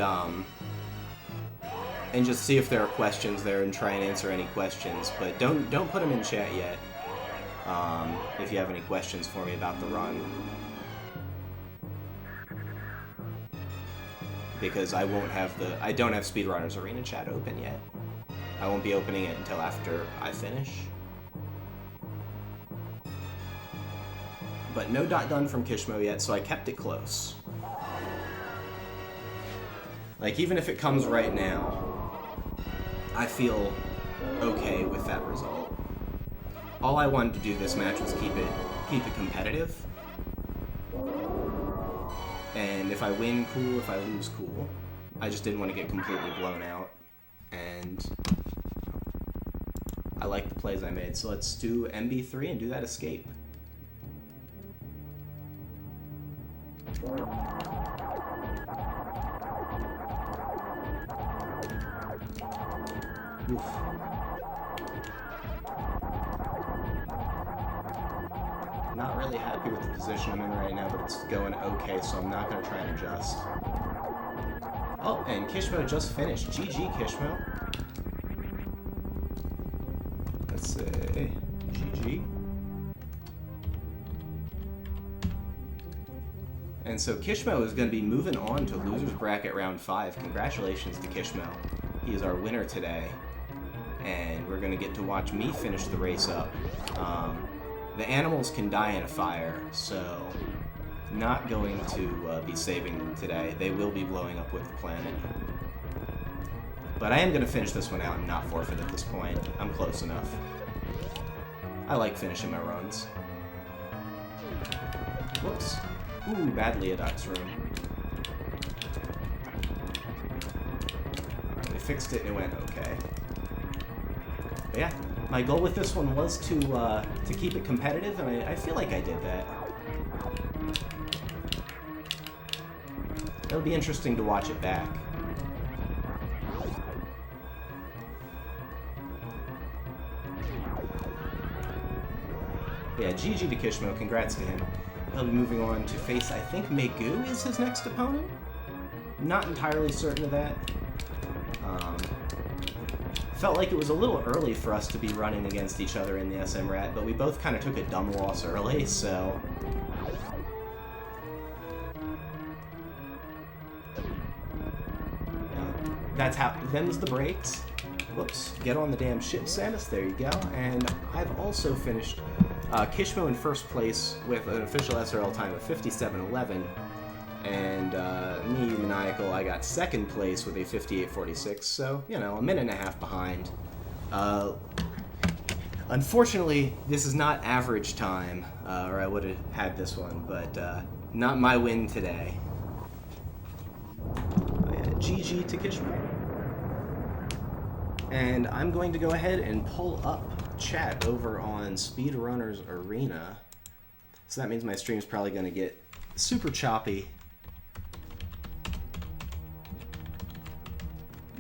just see if there are questions there and try and answer any questions. But don't put them in chat yet if you have any questions for me about the run. Because I don't have Speedrunners Arena chat open yet. I won't be opening it until after I finish. But no dot done from Kishmo yet, so I kept it close. Like, even if it comes right now, I feel okay with that result. All I wanted to do this match was keep it competitive. And if I win, cool. If I lose, cool. I just didn't want to get completely blown out. And I like the plays I made. So let's do MB3 and do that escape. Oof. Not really happy with the position I'm in right now, but it's going okay, so I'm not going to try and adjust. Oh, and Kishmo just finished. GG, Kishmo. Let's say GG. And so Kishmo is going to be moving on to Losers Bracket Round 5. Congratulations to Kishmo. He is our winner today. And we're going to get to watch me finish the race up. The animals can die in a fire, so not going to be saving them today. They will be blowing up with the planet. But I am going to finish this one out and not forfeit at this point. I'm close enough. I like finishing my runs. Whoops. Ooh, bad Leodoc's room. They fixed it and it went okay. But yeah, my goal with this one was to keep it competitive, and I feel like I did that. It'll be interesting to watch it back. Yeah, GG to Kishmo, congrats to him. He'll be moving on to face, I think Megu is his next opponent? Not entirely certain of that. Felt like it was a little early for us to be running against each other in the SMRAT, but we both kind of took a dumb loss early, so... yeah, that's how... them's the breaks. Whoops. Get on the damn ship, Samus. There you go. And I've also finished Kishmo in first place with an official SRL time of 57:11. And me, Maniacal, I got second place with a 58:46, so, you know, a minute and a half behind. Unfortunately, this is not average time, or I would have had this one, but not my win today. GG to Kishmo. And I'm going to go ahead and pull up chat over on Speedrunners Arena. So that means my stream's probably going to get super choppy,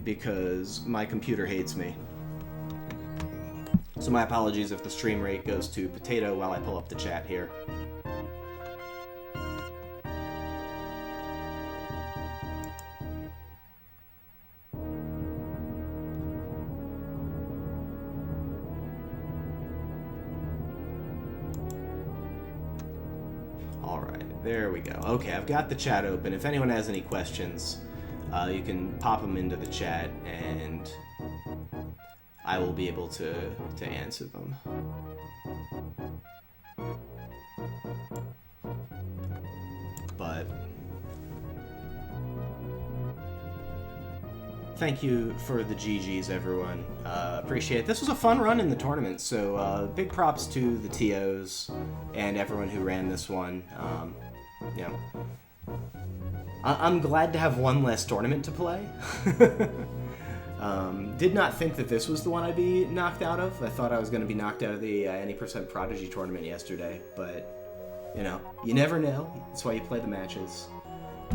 because my computer hates me. So my apologies if the stream rate goes to potato while I pull up the chat here. Alright, there we go. Okay, I've got the chat open. If anyone has any questions, you can pop them into the chat, and I will be able to answer them. But thank you for the GGs, everyone. Appreciate it. This was a fun run in the tournament, so big props to the TOs and everyone who ran this one. You know, I'm glad to have one less tournament to play. Did not think that this was the one I'd be knocked out of. I thought I was going to be knocked out of the any percent Prodigy tournament yesterday, but, you know, you never know. That's why you play the matches.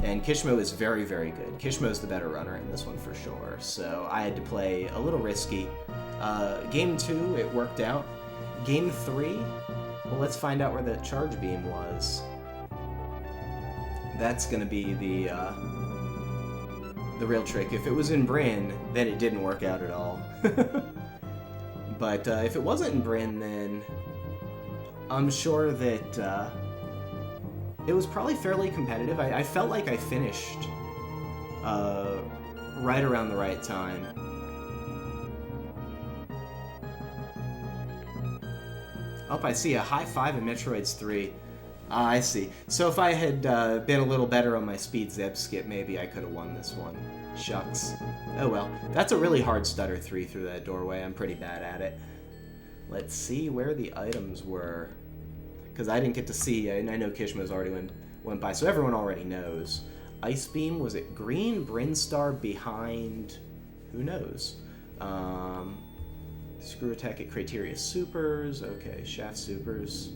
And Kishmo is very, very good. Kishmo's the better runner in this one for sure, so I had to play a little risky. Game 2, it worked out. Game 3, well, let's find out where the charge beam was. That's going to be the real trick. If it was in Bryn, then it didn't work out at all. But if it wasn't in Bryn, then I'm sure that it was probably fairly competitive. I felt like I finished right around the right time. Oh, I see a high five in Metroids 3. I see. So if I had been a little better on my speed zeb skip, maybe I could have won this one. Shucks. Oh well. That's a really hard stutter 3 through that doorway. I'm pretty bad at it. Let's see where the items were. Because I didn't get to see, and I know Kishmo's already went by, so everyone already knows. Ice Beam, was it green? Brinstar behind... who knows? Screw attack at Criteria Supers. Okay, Shaft Supers.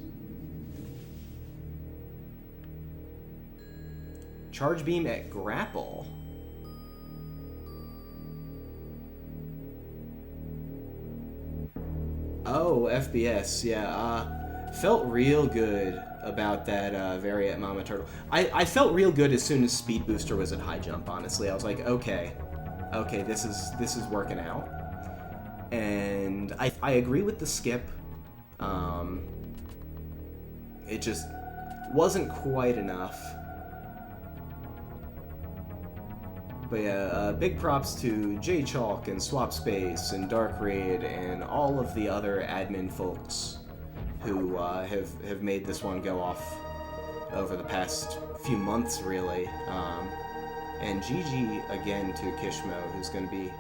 Charge Beam at Grapple. Oh, FBS, yeah. Felt real good about that Variant Mama Turtle. I felt real good as soon as Speed Booster was at high jump, honestly. I was like, okay, this is working out. And I agree with the skip. It just wasn't quite enough. But yeah, big props to J Chalk and Swap Space and Dark Raid and all of the other admin folks who have made this one go off over the past few months, really. And GG again to Kishmo, who's going to be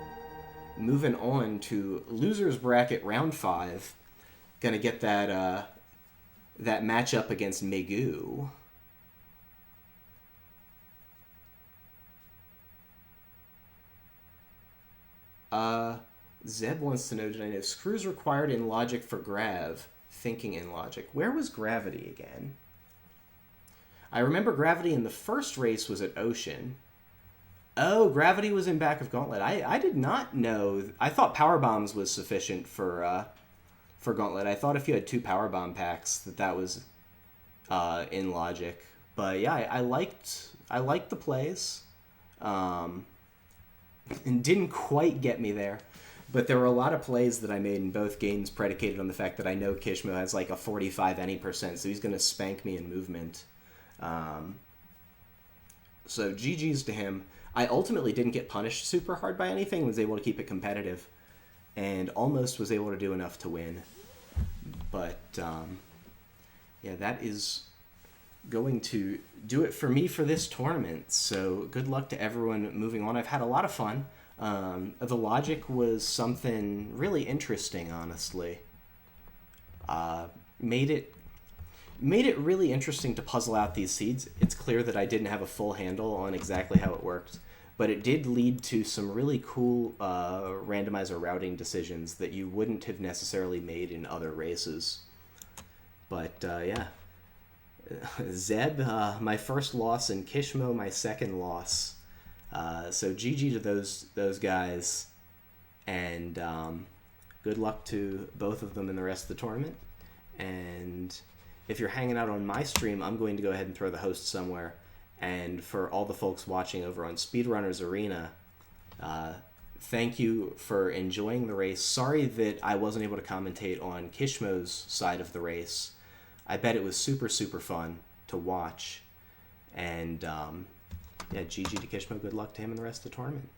moving on to Losers Bracket Round 5. Going to get that matchup against Megu. Zeb wants to know, did I know screws required in logic for grav? Thinking in logic. Where was gravity again? I remember gravity in the first race was at Ocean. Oh, gravity was in back of Gauntlet. I did not know. I thought power bombs was sufficient for Gauntlet. I thought if you had 2 power bomb packs that was in logic. But yeah, I liked the plays. And didn't quite get me there. But there were a lot of plays that I made in both games predicated on the fact that I know Kishmo has like a 45 any %, so he's going to spank me in movement. So GG's to him. I ultimately didn't get punished super hard by anything, was able to keep it competitive, and almost was able to do enough to win. But yeah, that is going to do it for me for this tournament. So good luck to everyone moving on. I've had a lot of fun. The logic was something really interesting, honestly. Made it really interesting to puzzle out these seeds. It's clear that I didn't have a full handle on exactly how it worked, but it did lead to some really cool randomizer routing decisions that you wouldn't have necessarily made in other races. But yeah, Zeb, my first loss, and Kishmo, my second loss. So GG to those guys, and good luck to both of them in the rest of the tournament. And if you're hanging out on my stream, I'm going to go ahead and throw the host somewhere. And for all the folks watching over on Speedrunners Arena, thank you for enjoying the race. Sorry that I wasn't able to commentate on Kishmo's side of the race. I bet it was super, super fun to watch. And yeah, GG to Kishmo. Good luck to him in the rest of the tournament.